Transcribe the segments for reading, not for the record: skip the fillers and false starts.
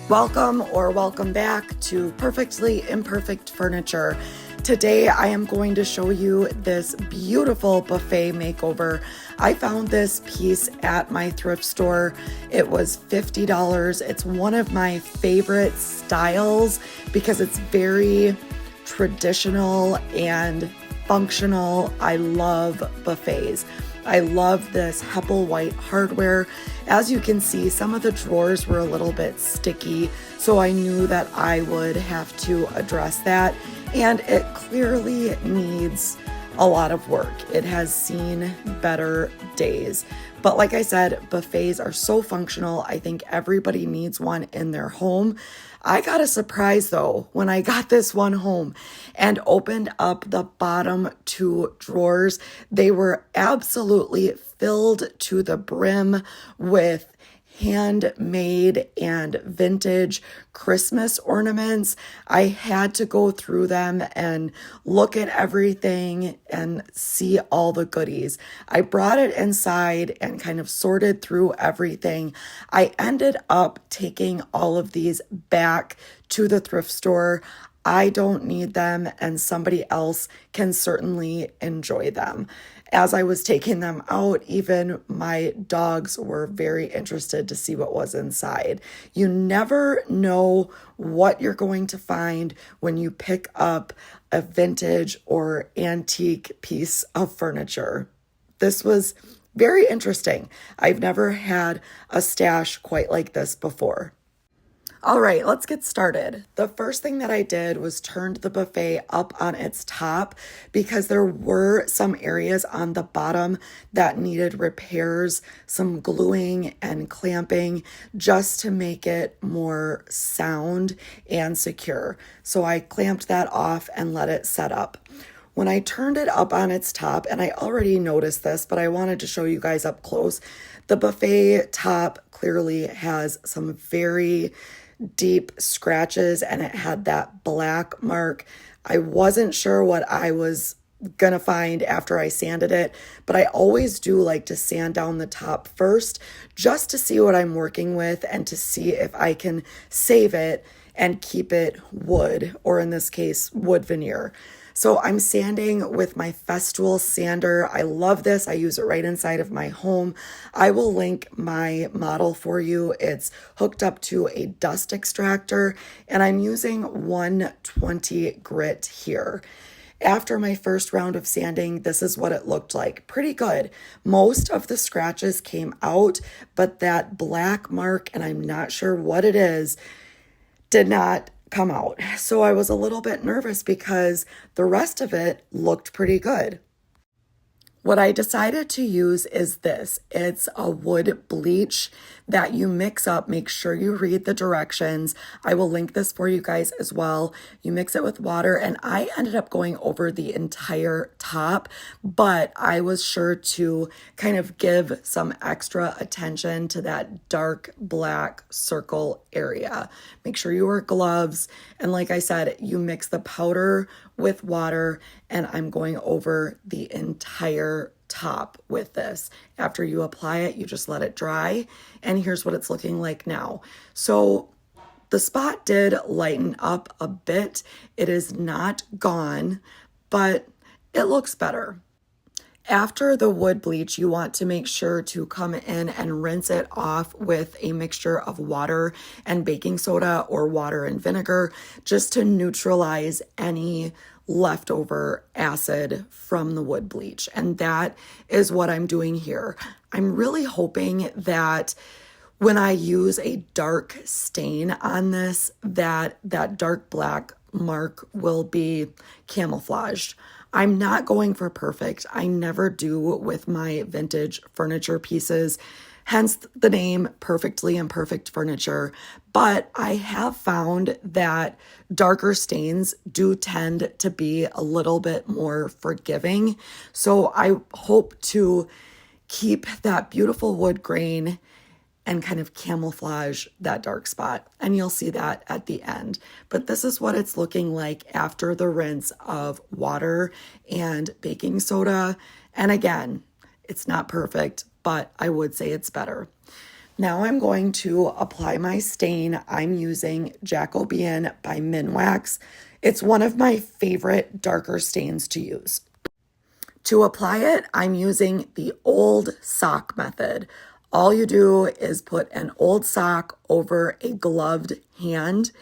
Welcome or welcome back to Perfectly Imperfect Furniture. Today I am going to show you this beautiful buffet makeover. I found this piece at my thrift store. It was $50. It's one of my favorite styles because it's very traditional and functional. I love buffets. I love this Heppel white hardware. As you can see, some of the drawers were a little bit sticky, so I knew that I would have to address that, and it clearly needs a lot of work. It has seen better days. But like I said, buffets are so functional. I think everybody needs one in their home. I got a surprise though when I got this one home and opened up the bottom two drawers. They were absolutely filled to the brim with handmade and vintage Christmas ornaments. I had to go through them and look at everything and see all the goodies. I brought it inside and kind of sorted through everything. I ended up taking all of these back to the thrift store. I don't need them, and somebody else can certainly enjoy them. As I was taking them out, even my dogs were very interested to see what was inside. You never know what you're going to find when you pick up a vintage or antique piece of furniture. This was very interesting. I've never had a stash quite like this before. All right, let's get started. The first thing that I did was turned the buffet up on its top because there were some areas on the bottom that needed repairs, some gluing and clamping just to make it more sound and secure. So I clamped that off and let it set up. When I turned it up on its top, and I already noticed this, but I wanted to show you guys up close, the buffet top clearly has some very deep scratches and it had that black mark. I wasn't sure what I was gonna find after I sanded it, but I always do like to sand down the top first just to see what I'm working with and to see if I can save it and keep it wood, or in this case, wood veneer. So I'm sanding with my Festool sander. I love this. I use it right inside of my home. I will link my model for you. It's hooked up to a dust extractor, and I'm using 120 grit here. After my first round of sanding, this is what it looked like. Pretty good. Most of the scratches came out, but that black mark, and I'm not sure what it is, did not come out. So I was a little bit nervous because the rest of it looked pretty good. What I decided to use is this. It's a wood bleach that you mix up. Make sure you read the directions. I will link this for you guys as well. You mix it with water, and I ended up going over the entire top, but I was sure to kind of give some extra attention to that dark black circle area. Make sure you wear gloves. And like I said, you mix the powder with water, and I'm going over the entire top with this. After you apply it, you just let it dry, and here's what it's looking like now. So the spot did lighten up a bit. It is not gone, but it looks better. After the wood bleach, you want to make sure to come in and rinse it off with a mixture of water and baking soda or water and vinegar just to neutralize any leftover acid from the wood bleach. And that is what I'm doing here. I'm really hoping that when I use a dark stain on this, that dark black mark will be camouflaged. I'm not going for perfect. I never do with my vintage furniture pieces, hence the name Perfectly Imperfect Furniture. But I have found that darker stains do tend to be a little bit more forgiving. So I hope to keep that beautiful wood grain and kind of camouflage that dark spot. And you'll see that at the end. But this is what it's looking like after the rinse of water and baking soda. And again, it's not perfect, but I would say it's better. Now I'm going to apply my stain. I'm using Jacobean by Minwax. It's one of my favorite darker stains to use. To apply it, I'm using the old sock method. All you do is put an old sock over a gloved hand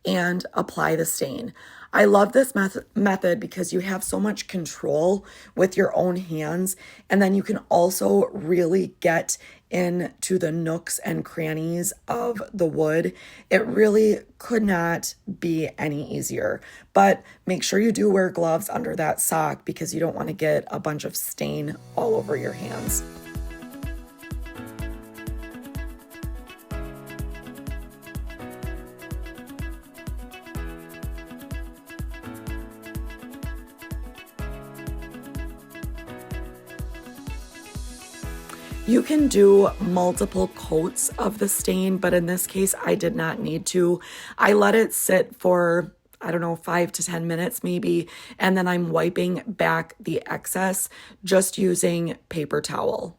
and apply the stain. I love this method because you have so much control with your own hands, and then you can also really get into the nooks and crannies of the wood. It really could not be any easier, but make sure you do wear gloves under that sock because you don't want to get a bunch of stain all over your hands. You can do multiple coats of the stain, but in this case, I did not need to. I let it sit for, I don't know, 5 to 10 minutes maybe, and then I'm wiping back the excess just using paper towel.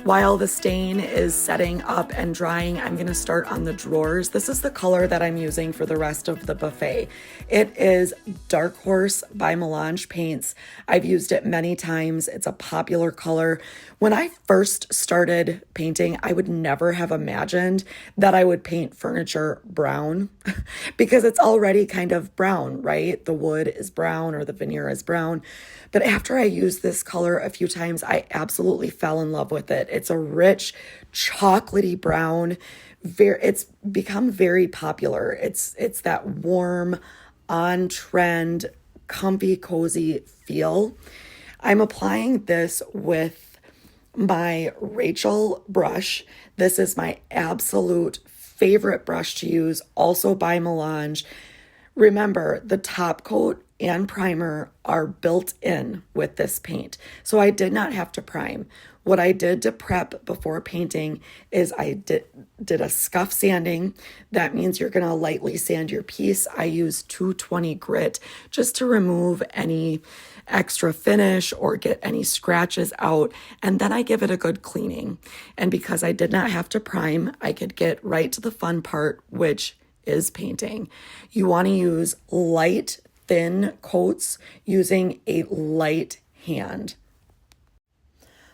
While the stain is setting up and drying, I'm going to start on the drawers. This is the color that I'm using for the rest of the buffet. It is Dark Horse by Melange paints. I've used it many times. It's a popular color. When I first started painting, I would never have imagined that I would paint furniture brown because it's already kind of brown, right? The wood is brown or the veneer is brown. But after I used this color a few times, I absolutely fell in love with it. It's a rich, chocolatey brown. It's become very popular. It's that warm, on-trend, comfy, cozy feel. I'm applying this with my Rachel brush. This is my absolute favorite brush to use, also by Melange. Remember, the top coat and primer are built in with this paint, so I did not have to prime. What I did to prep before painting is I did a scuff sanding. That means you're going to lightly sand your piece. I use 220 grit just to remove any extra finish or get any scratches out, and then I give it a good cleaning. And because I did not have to prime, I could get right to the fun part, which is painting. You want to use light, thin coats using a light hand.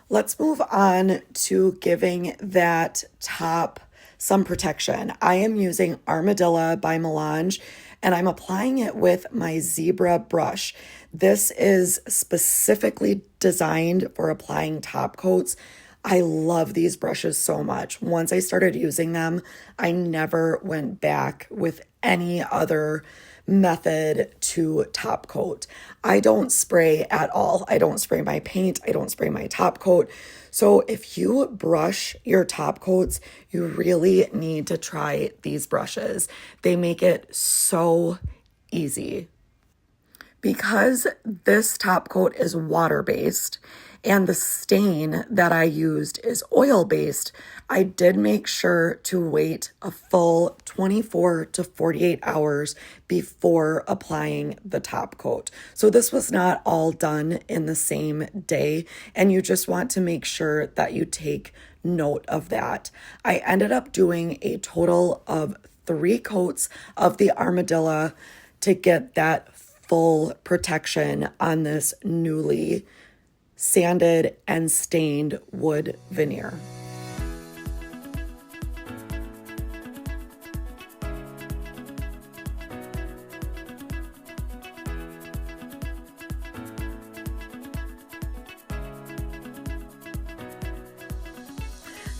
Let's move on to giving that top some protection. I am using Armordilla by Melange, and I'm applying it with my zebra brush. This is specifically designed for applying top coats. I love these brushes so much. Once I started using them, I never went back with any other method to top coat. I don't spray at all. I don't spray my paint. I don't spray my top coat. So if you brush your top coats, you really need to try these brushes. They make it so easy. Because this top coat is water-based and the stain that I used is oil-based, I did make sure to wait a full 24 to 48 hours before applying the top coat. So this was not all done in the same day, and you just want to make sure that you take note of that. I ended up doing a total of 3 coats of the Armordilla to get that full protection on this newly sanded and stained wood veneer.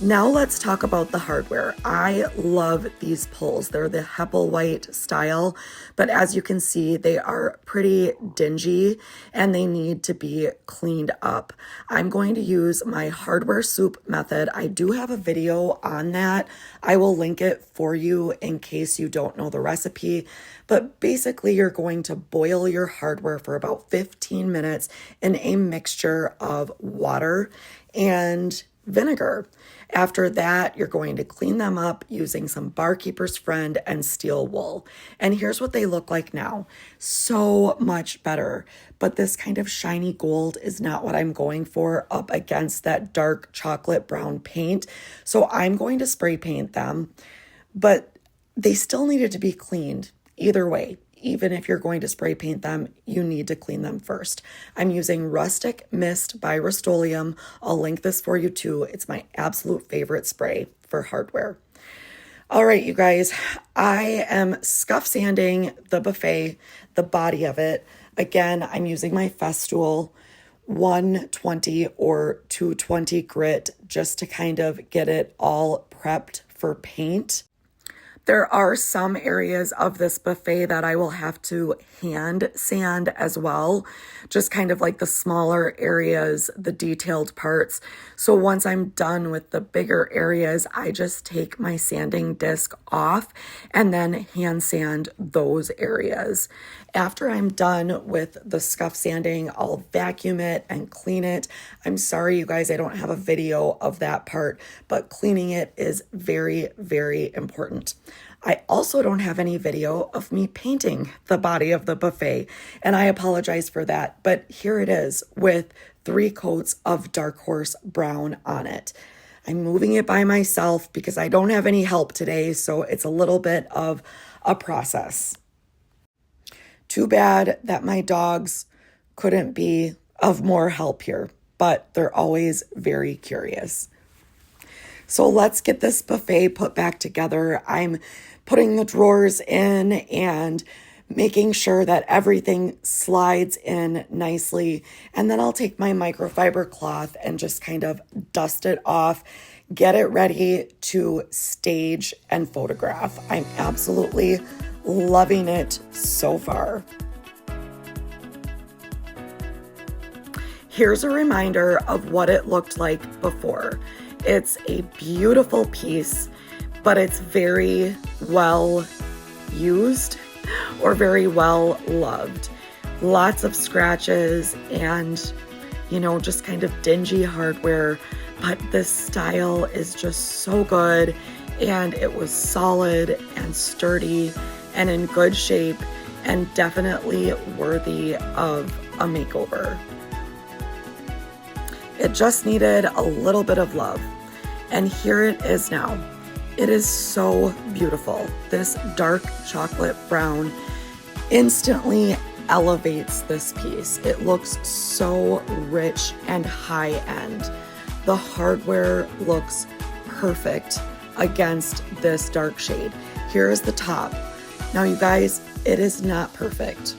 Now let's talk about the hardware. I love these pulls. They're the Hepplewhite style, but as you can see, they are pretty dingy and they need to be cleaned up. I'm going to use my hardware soup method. I do have a video on that. I will link it for you in case you don't know the recipe, but basically you're going to boil your hardware for about 15 minutes in a mixture of water and vinegar. After that, you're going to clean them up using some Barkeeper's Friend and steel wool. And here's what they look like now. So much better. But this kind of shiny gold is not what I'm going for up against that dark chocolate brown paint. So I'm going to spray paint them, but they still needed to be cleaned either way. Even if you're going to spray paint them, you need to clean them first. I'm using Rustic Mist by Rust-Oleum. I'll link this for you too. It's my absolute favorite spray for hardware. All right, you guys, I am scuff sanding the buffet, the body of it. Again, I'm using my Festool 120 or 220 grit just to kind of get it all prepped for paint. There are some areas of this buffet that I will have to hand sand as well, just kind of like the smaller areas, the detailed parts. So once I'm done with the bigger areas, I just take my sanding disc off and then hand sand those areas. After I'm done with the scuff sanding, I'll vacuum it and clean it. I'm sorry, you guys, I don't have a video of that part, but cleaning it is very, very important. I also don't have any video of me painting the body of the buffet, and I apologize for that, but here it is with 3 coats of Dark Horse Brown on it. I'm moving it by myself because I don't have any help today, so it's a little bit of a process. Too bad that my dogs couldn't be of more help here, but they're always very curious. So let's get this buffet put back together. I'm putting the drawers in and making sure that everything slides in nicely. And then I'll take my microfiber cloth and just kind of dust it off, get it ready to stage and photograph. I'm absolutely loving it so far. Here's a reminder of what it looked like before. It's a beautiful piece, but it's very well used or very well loved. Lots of scratches and, you know, just kind of dingy hardware, but this style is just so good, and it was solid and sturdy and in good shape and definitely worthy of a makeover. It just needed a little bit of love, and here it is now. It is so beautiful. This dark chocolate brown instantly elevates this piece. It looks so rich and high end. The hardware looks perfect against this dark shade. Here is the top. Now, you guys, it is not perfect,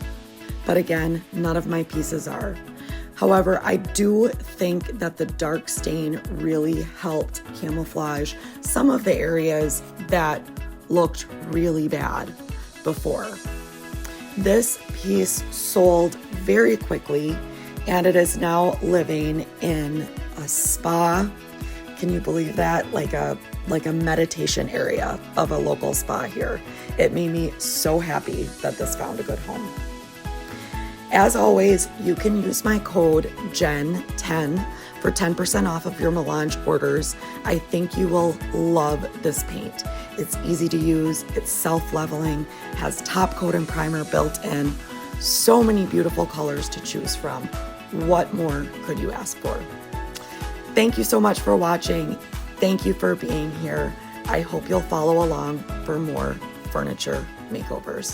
but again, none of my pieces are. However, I do think that the dark stain really helped camouflage some of the areas that looked really bad before. This piece sold very quickly, and it is now living in a spa. Can you believe that? Like a meditation area of a local spa here. It made me so happy that this found a good home. As always, you can use my code JEN10 for 10% off of your Melange orders. I think you will love this paint. It's easy to use, it's self-leveling, has top coat and primer built in. So many beautiful colors to choose from. What more could you ask for? Thank you so much for watching. Thank you for being here. I hope you'll follow along for more furniture makeovers.